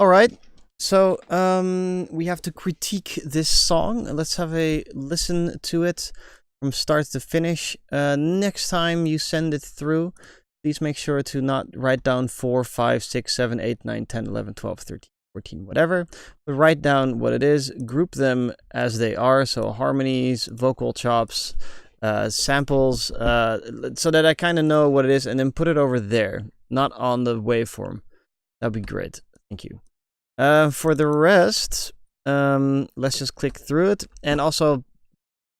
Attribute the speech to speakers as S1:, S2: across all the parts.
S1: All right. So we have to critique this song. Let's have a listen to it from start to finish. Next time you send it through, please make sure to not write down 4, 5, 6, 7, 8, 9, 10, 11, 12, 13, 14, whatever. But write down what it is, group them as they are. So harmonies, vocal chops, samples, so that I kind of know what it is, and then put it over there, not on the waveform. That'd be great. Thank you. For the rest, let's just click through it, and also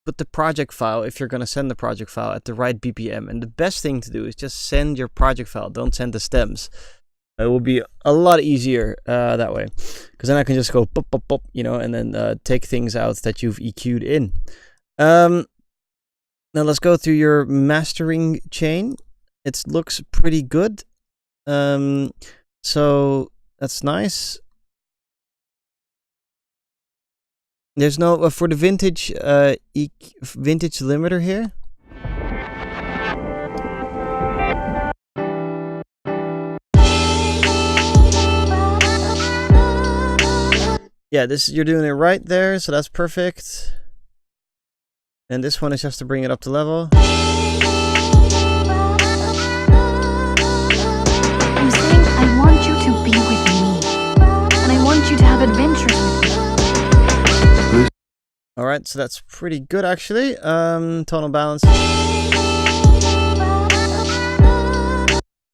S1: put the project file, if you're going to send the project file, at the right BPM. And the best thing to do is just send your project file. Don't send the stems. It will be a lot easier that way, because then I can just go pop, pop, pop, you know, and then take things out that you've EQ'd in. Now let's go through your mastering chain. It looks pretty good. So that's nice. There's no for the vintage vintage limiter here. Yeah, this you're doing it right there, so that's perfect. And this one is just to bring it up to level.
S2: I'm saying I want you to be with me, and I want you to have adventures with me.
S1: All right, so that's pretty good actually. Tonal balance.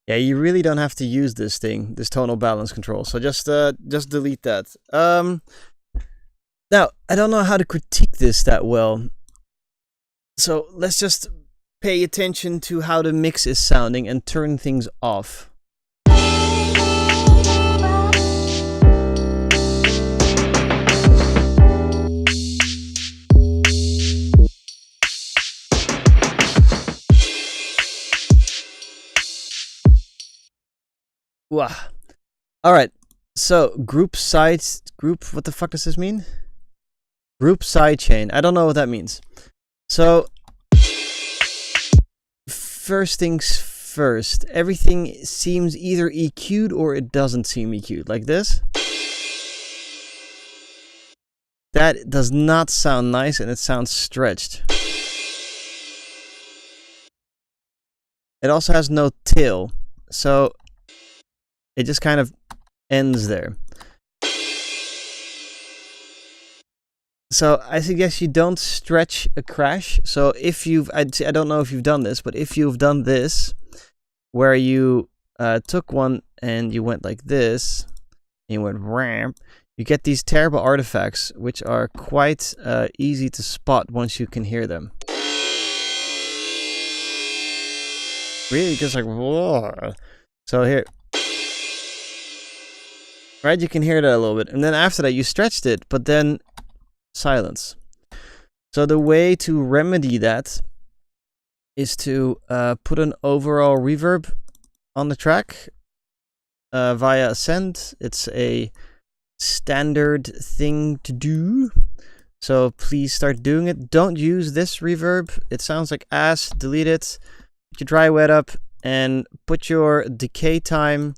S1: Yeah, you really don't have to use this thing, this tonal balance control. So just delete that. Now, I don't know how to critique this that well. So let's just pay attention to how the mix is sounding and turn things off. Wow. All right. So group, what the fuck does this mean? Group sidechain. I don't know what that means. So first things first, everything seems either EQ'd or it doesn't seem EQ'd, like this. That does not sound nice, and it sounds stretched. It also has no tail, so it just kind of ends there. So I suggest you don't stretch a crash. So if you've, I don't know if you've done this, but if you've done this, where you took one and you went like this, and you went ramp, you get these terrible artifacts, which are quite easy to spot once you can hear them. Really, just like, whoa. So here, right, you can hear that a little bit. And then after that, you stretched it, but then silence. So the way to remedy that is to put an overall reverb on the track via Ascend. It's a standard thing to do, so please start doing it. Don't use this reverb. It sounds like ass. Delete it. Put your dry wet up and put your decay time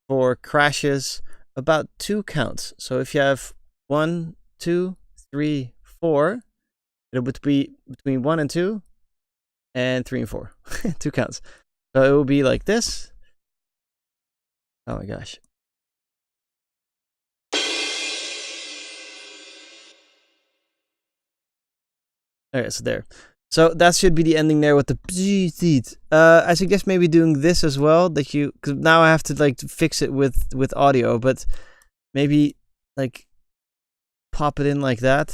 S1: for crashes about 2 counts. So if you have 1, 2, 3, 4, it would be between 1 and 2, and 3 and 4. 2 counts. So it will be like this. Oh my gosh. Okay, so there. So that should be the ending there with the I suggest maybe doing this as well, that you, because now I have to like fix it with audio, but maybe like pop it in like that.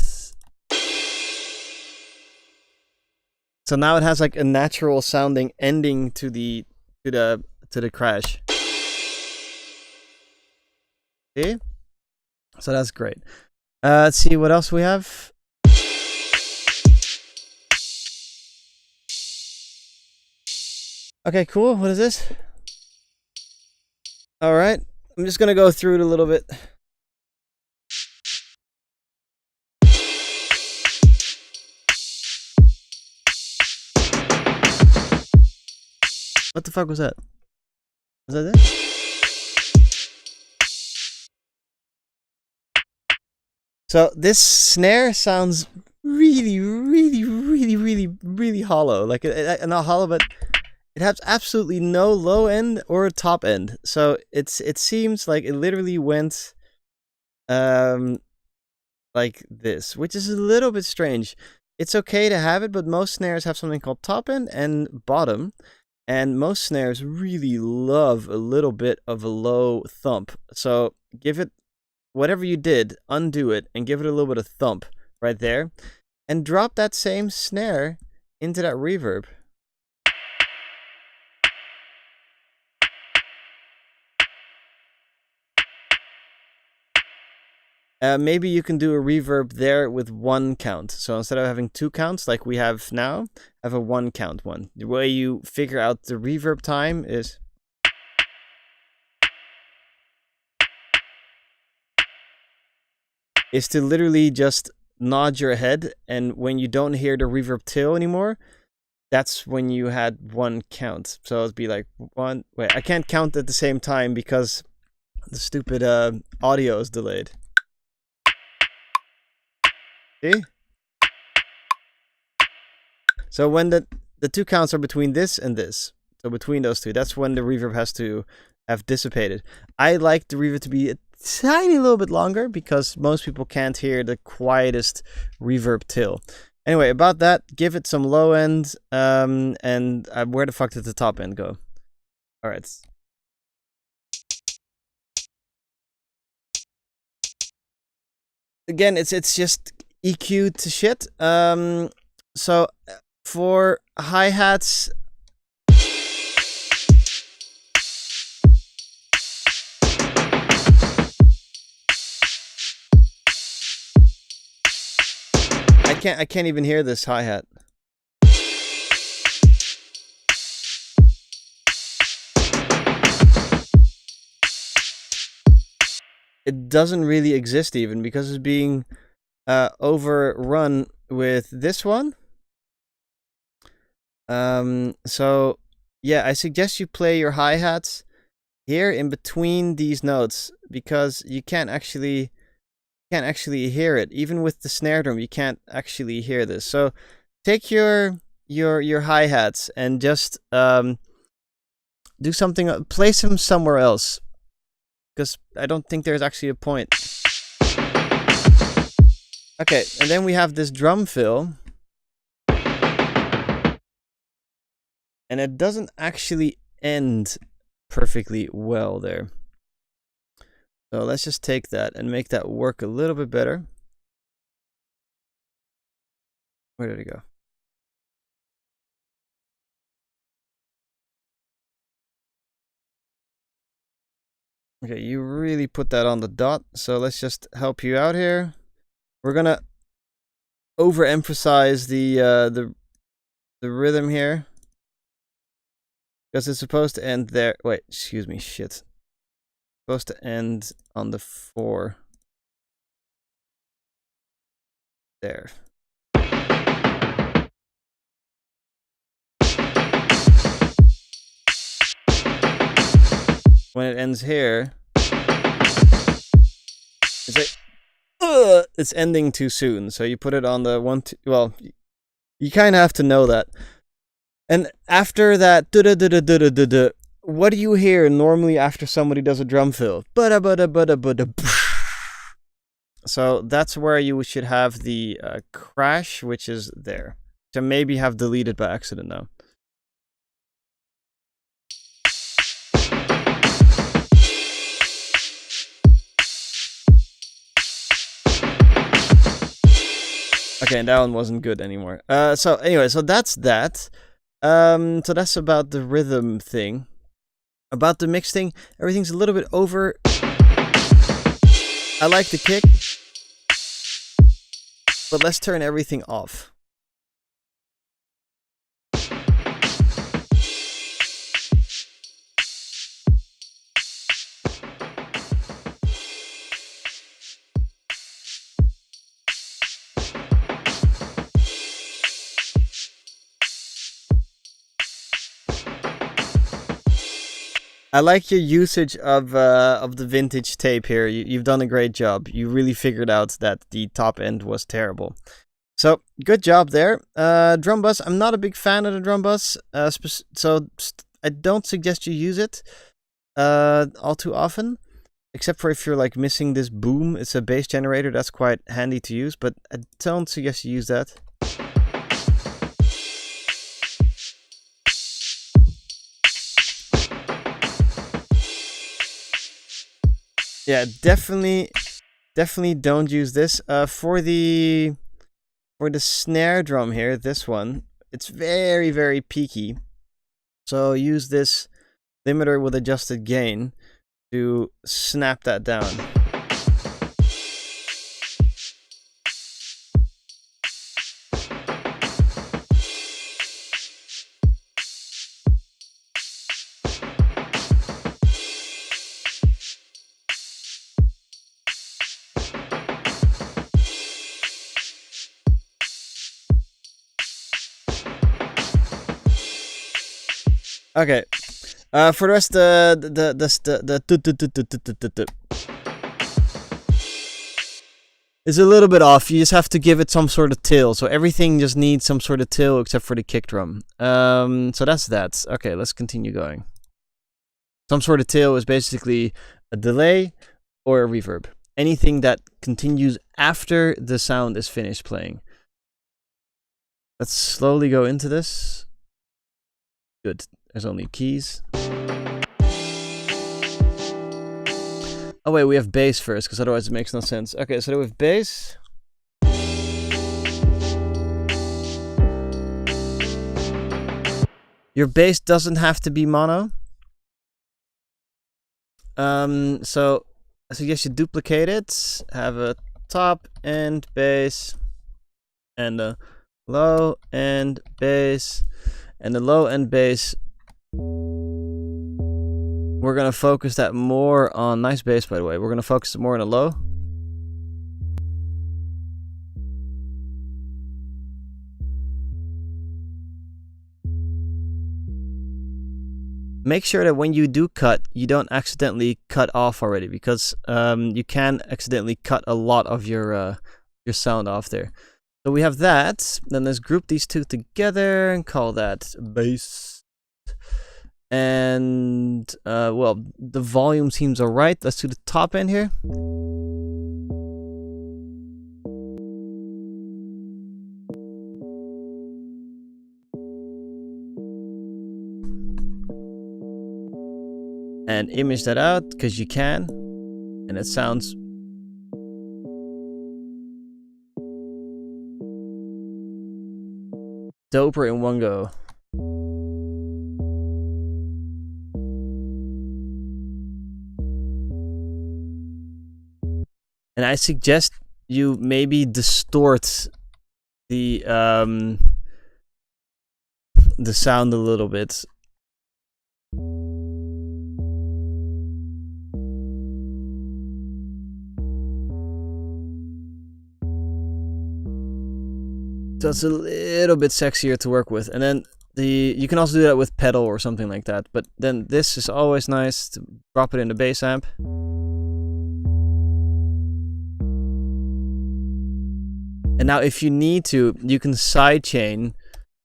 S1: So now it has like a natural sounding ending to the crash. See? So that's great. Let's see what else we have. Okay, cool. What is this? All right. I'm just going to go through it a little bit. What the fuck was that? Was that it? So this snare sounds really, really, really, really, really hollow. Like, not hollow, but it has absolutely no low end or top end. So it seems like it literally went like this, which is a little bit strange. It's okay to have it, but most snares have something called top end and bottom. And most snares really love a little bit of a low thump. So give it, whatever you did, undo it and give it a little bit of thump right there. And drop that same snare into that reverb. Maybe you can do a reverb there with one count. So instead of having two counts like we have now, have a one count one. The way you figure out the reverb time is to literally just nod your head, and when you don't hear the reverb tail anymore, that's when you had one count. So it'd be like one. Wait, I can't count at the same time because the stupid audio is delayed. See? So when the two counts are between this and this, so between those two, that's when the reverb has to have dissipated. I like the reverb to be a tiny little bit longer because most people can't hear the quietest reverb tail. Anyway, about that, give it some low end, and where the fuck did the top end go? All right. Again, it's just EQ to shit. So for hi-hats, I can't even hear this hi-hat. It doesn't really exist even because it's being overrun with this one. So yeah, I suggest you play your hi-hats here in between these notes because you can't actually hear it. Even with the snare drum, you can't actually hear this. So take your hi-hats and just do something, place them somewhere else, because I don't think there's actually a point. Okay, and then we have this drum fill, and it doesn't actually end perfectly well there. So let's just take that and make that work a little bit better. Where did it go? Okay, you really put that on the dot, so let's just help you out here. We're gonna overemphasize the rhythm here because it's supposed to end there. Wait, excuse me, shit. It's supposed to end on the 4. There. When it ends here, it's like, it's ending too soon. So you put it on the 1, 2, well, you kind of have to know that. And after that, what do you hear normally after somebody does a drum fill? So that's where you should have the crash, which is there. So maybe have deleted by accident now. Okay, that one wasn't good anymore. So anyway, so that's that. So that's about the rhythm thing. About the mix thing, everything's a little bit over. I like the kick, but let's turn everything off. I like your usage of the vintage tape here. You've done a great job. You really figured out that the top end was terrible. So good job there. Drum bus. I'm not a big fan of the drum bus. I don't suggest you use it all too often, except for if you're like missing this boom. It's a bass generator. That's quite handy to use, but I don't suggest you use that. Yeah, definitely don't use this. For the snare drum here, this one, it's very, very peaky. So use this limiter with adjusted gain to snap that down. Okay. For the rest, it's a little bit off. You just have to give it some sort of till. So everything just needs some sort of till except for the kick drum. So that's that. Okay, let's continue going. Some sort of till is basically a delay or a reverb. Anything that continues after the sound is finished playing. Let's slowly go into this. Good. There's only keys. Oh wait, we have bass first, because otherwise it makes no sense. Okay, so we have bass. Your bass doesn't have to be mono. So I suggest you duplicate it. Have a top end bass and a low end bass, and the low end bass, we're gonna focus that more on, nice bass by the way, we're gonna focus it more on a low. Make sure that when you do cut, you don't accidentally cut off already, because you can accidentally cut a lot of your sound off there. So we have that. Then let's group these two together and call that bass. And well, the volume seems alright. Let's do the top end here. And image that out, because you can, and it sounds doper in one go. And I suggest you maybe distort the sound a little bit. So it's a little bit sexier to work with. And then you can also do that with pedal or something like that. But then this is always nice to drop it in the bass amp. And now if you need to, you can sidechain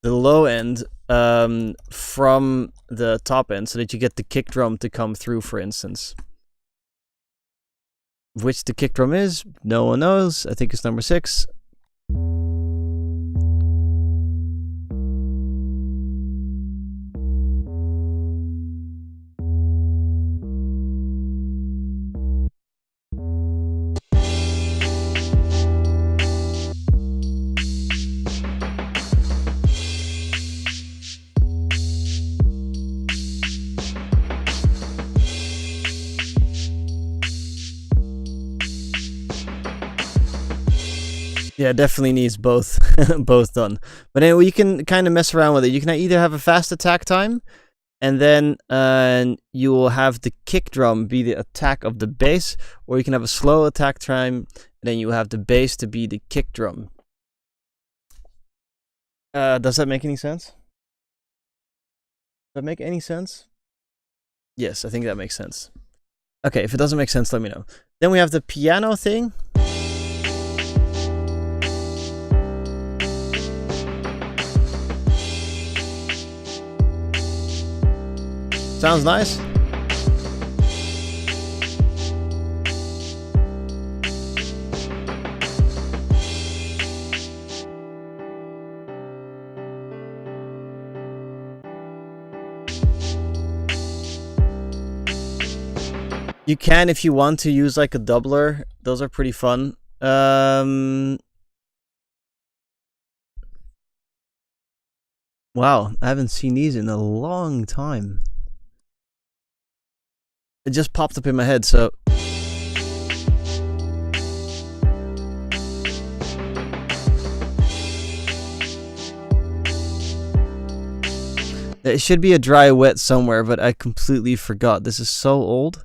S1: the low end from the top end so that you get the kick drum to come through, for instance. Which the kick drum is, no one knows. I think it's number 6. Yeah, definitely needs both both done. But anyway, you can kind of mess around with it. You can either have a fast attack time, and then you will have the kick drum be the attack of the bass, or you can have a slow attack time, and then you have the bass to be the kick drum. Does that make any sense? Does that make any sense? Yes, I think that makes sense. Okay, if it doesn't make sense, let me know. Then we have the piano thing. Sounds nice. You can, if you want to, use like a doubler. Those are pretty fun. Wow, I haven't seen these in a long time. It just popped up in my head, so... There should be a dry wet somewhere, but I completely forgot. This is so old.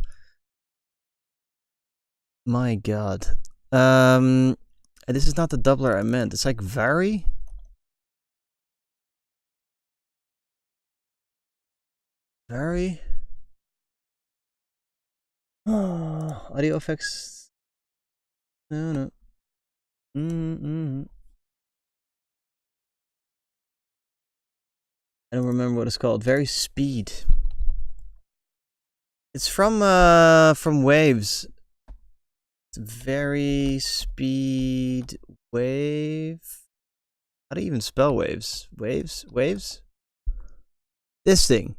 S1: My god. This is not the doubler I meant. It's like vary? Vary? Oh, audio effects. No. I don't remember what it's called. Very speed. It's from Waves. It's very speed wave. How do you even spell waves? Waves? This thing.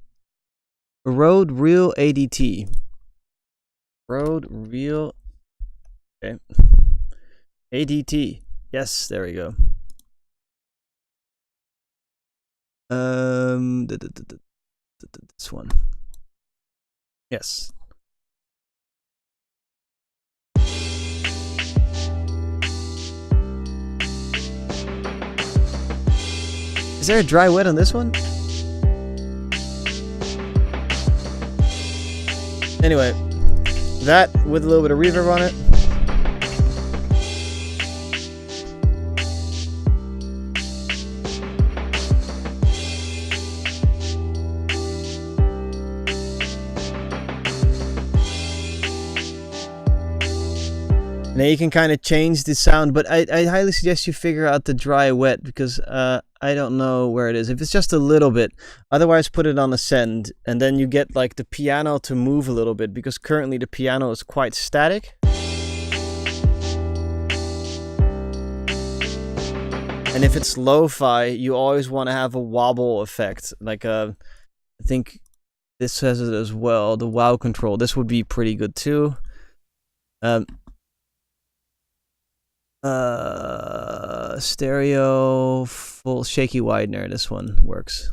S1: Rode Real ADT. Rode Real. Okay. ADT. Yes, there we go. This one. Yes. Is there a dry wet on this one? Anyway, that with a little bit of reverb on it. Now you can kind of change the sound, but I highly suggest you figure out the dry wet, because I don't know where it is. If it's just a little bit, otherwise put it on ascend, and then you get like the piano to move a little bit, because currently the piano is quite static. And if it's lo-fi, you always want to have a wobble effect. Like I think this says it as well, the wow control. This would be pretty good too. Stereo full shaky widener. This one works.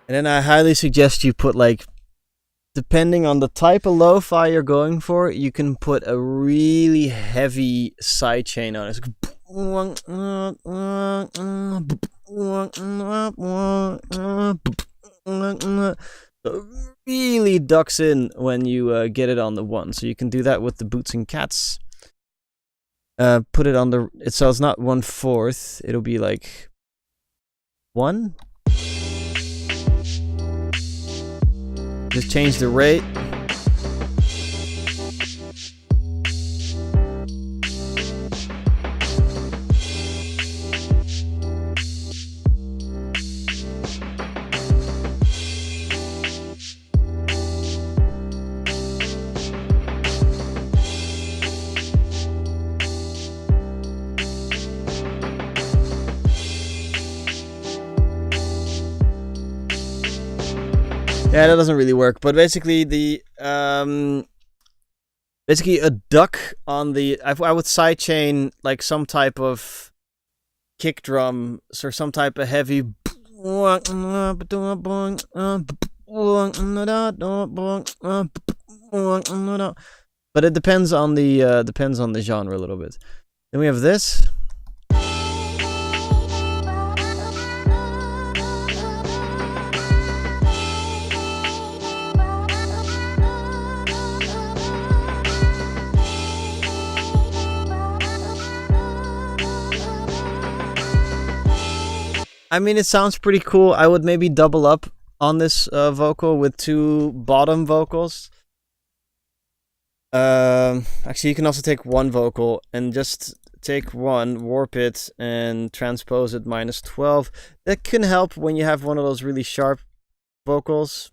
S1: And then I highly suggest you put, like, depending on the type of lo-fi you're going for, you can put a really heavy sidechain on it. So it really ducks in when you get it on the one. So you can do that with the Boots and Cats. Put it on the... So it's not 1/4. It'll be like 1. Just change the rate. Yeah, that doesn't really work, but basically the basically a duck on the I would sidechain like some type of kick drum or some type of heavy, but it depends on the genre a little bit. Then we have this. I mean, it sounds pretty cool. I would maybe double up on this vocal with 2 bottom vocals. Actually, you can also take 1 vocal and just take 1, warp it, and transpose it -12. That can help when you have one of those really sharp vocals.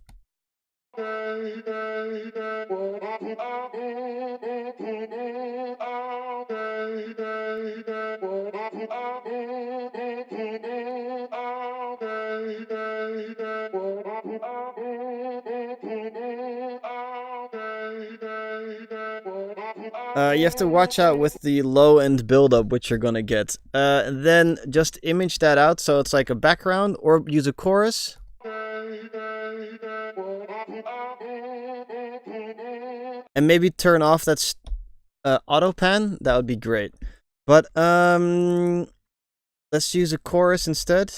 S1: You have to watch out with the low end buildup, which you're gonna get. Then just image that out so it's like a background, or use a chorus. And maybe turn off that auto pan. That would be great. But let's use a chorus instead.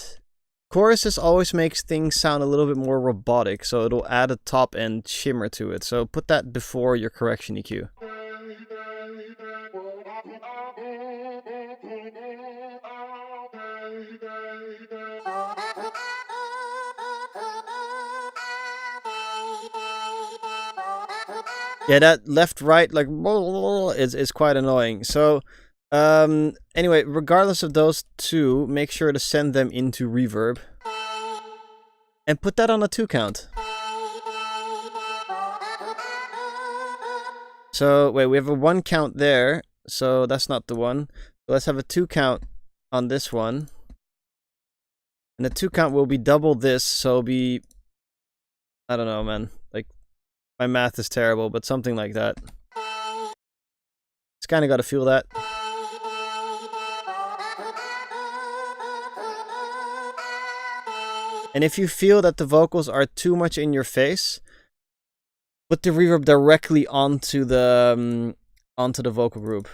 S1: Choruses always makes things sound a little bit more robotic, so it'll add a top end shimmer to it. So put that before your correction EQ. Yeah, that left-right like is quite annoying. So anyway, regardless of those 2, make sure to send them into reverb. And put that on a 2 count. So wait, we have a 1 count there, so that's not the one. So let's have a 2 count on this one. And the 2 count will be double this, so it'll be, I don't know, man. Like, my math is terrible, but something like that. It's kind of got to feel that. And if you feel that the vocals are too much in your face, put the reverb directly onto the vocal group.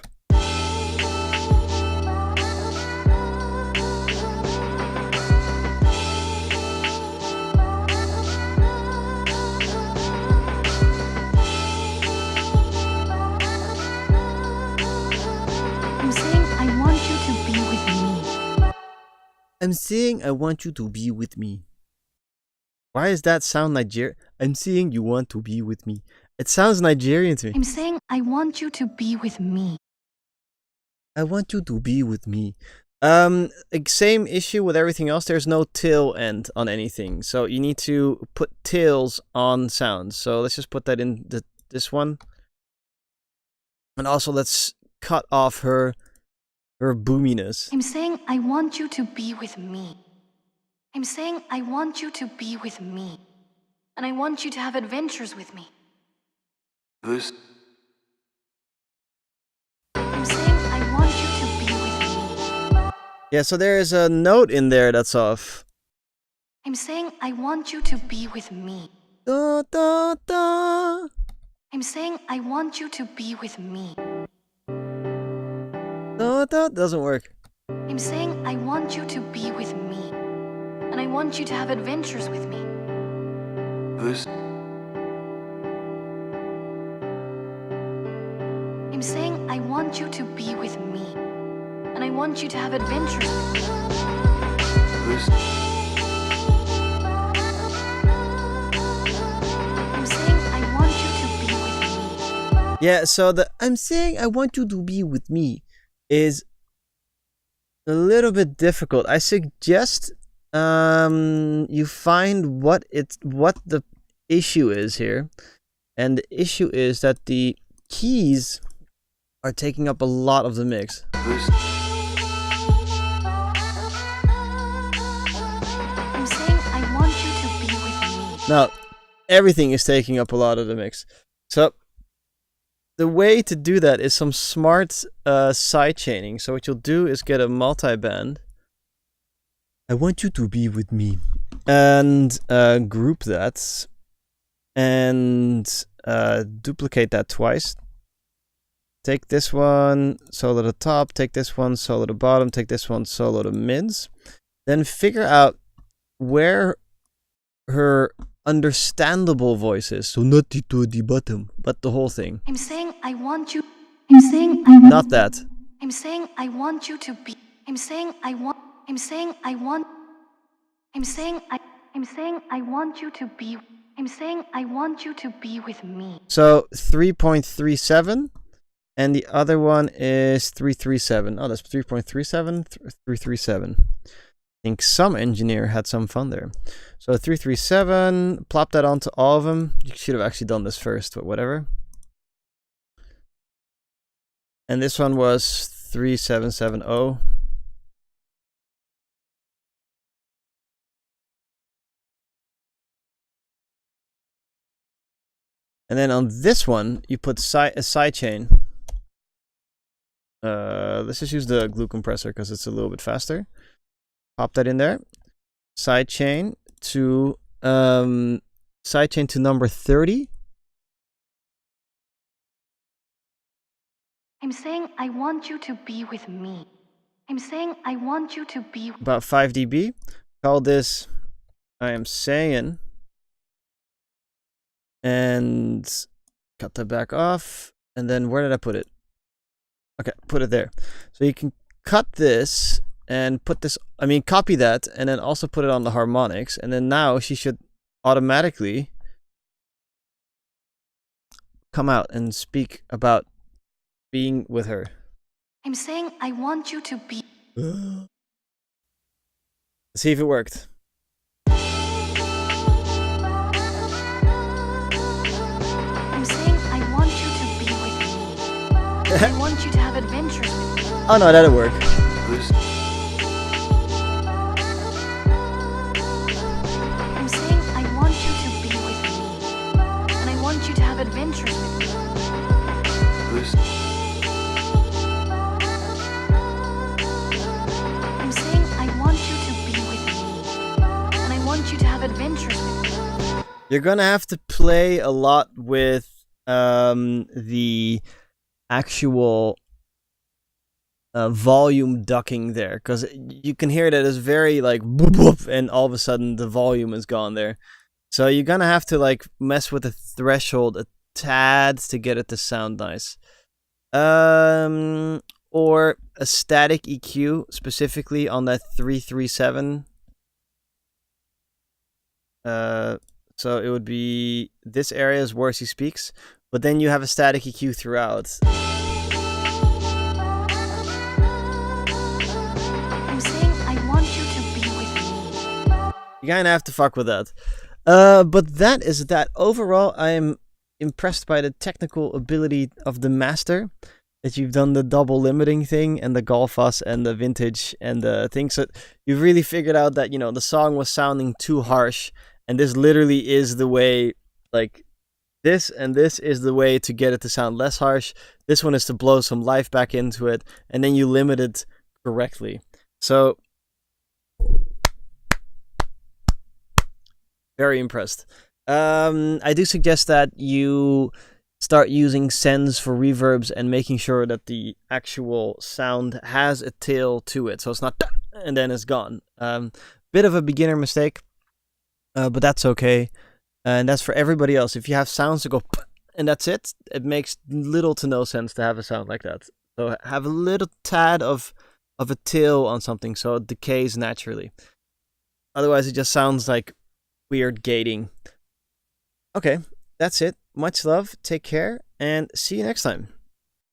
S2: I'm saying I want you to be with me.
S1: I'm saying I want you to be with me. Why does that sound Nigerian? I'm saying you want to be with me. It sounds Nigerian to me.
S2: I'm saying I want you to be with me.
S1: I want you to be with me. Same issue with everything else. There's no tail end on anything, so you need to put tails on sounds. So let's just put that in this one, and also let's cut off her boominess.
S2: I'm saying I want you to be with me. I'm saying I want you to be with me. And I want you to have adventures with me. I'm saying I want you to be with me.
S1: Yeah, so there is a note in there that's off.
S2: I'm saying I want you to be with me.
S1: Da, da, da.
S2: I'm saying I want you to be with me.
S1: Da, da. Doesn't work.
S2: I'm saying I want you to be with me. And I want you to have adventures with me. I'm saying I want you to be with me. And I want you to have adventures with me. I'm saying I want you to be with me.
S1: Yeah, so the I'm saying I want you to be with me is a little bit difficult. I suggest you find what the issue is here. And the issue is that the keys are taking up a lot of the mix.
S2: I'm saying I want you to be with me.
S1: Now, everything is taking up a lot of the mix. So, the way to do that is some smart side chaining. So what you'll do is get a multi-band. I want you to be with me. And group that. And duplicate that twice. Take this one, solo the top, take this one, solo the bottom, take this one, solo the mids. Then figure out where her understandable voice is. So not the bottom, but the whole thing.
S2: I'm saying I want you. I'm saying I want.
S1: Not that.
S2: I'm saying I want you to be. I'm saying I want. I'm saying I want. I'm saying I want you to be. I'm saying I want you to be with me.
S1: So 3.37, and the other one is 337. Oh, that's 3.37, 337. I think some engineer had some fun there. So 337, plop that onto all of them. You should have actually done this first, but whatever. And this one was 3770. And then on this one, you put a sidechain. Let's just use the glue compressor because it's a little bit faster. Pop that in there. Sidechain to number 30.
S2: I'm saying I want you to be with me. I'm saying I want you to be.
S1: About 5 dB. Call this I am saying. And cut that back off. And then where did I put it? Okay, put it there. So you can cut this and put this, copy that and then also put it on the harmonics. And then now she should automatically come out and speak about being with her.
S2: I'm saying I want you to be.
S1: Let's see if it worked.
S2: I'm saying I want you to be with me. I want you to have adventures with me.
S1: Oh no, that'll work.
S2: I'm saying I want you to be with me. And I want you to have adventures with me. I'm saying I want you to be with me. And I want you to have adventures with me.
S1: You're gonna have to play a lot with the actual volume ducking there, because you can hear that it's very like boop boop, and all of a sudden the volume is gone there. So you're gonna have to like mess with the threshold a tad to get it to sound nice. Or a static EQ specifically on that 337. So it would be this area is where she speaks, but then you have a static EQ throughout.
S2: I'm saying I want you to be with me.
S1: You kind of have to fuck with that. But that is that. Overall, I am impressed by the technical ability of the master. That you've done the double limiting thing and the Golfas and the vintage and the things that you've really figured out that, you know, the song was sounding too harsh. And this literally is the way, like, this and this is the way to get it to sound less harsh. This one is to blow some life back into it. And then you limit it correctly. So, very impressed. I do suggest that you start using sends for reverbs and making sure that the actual sound has a tail to it. So it's not and then it's gone. Bit of a beginner mistake. But that's okay. And that's for everybody else. If you have sounds that go and that's it, it makes little to no sense to have a sound like that. So have a little tad of a tail on something so it decays naturally. Otherwise it just sounds like weird gating. Okay, that's it. Much love, take care, and see you next time.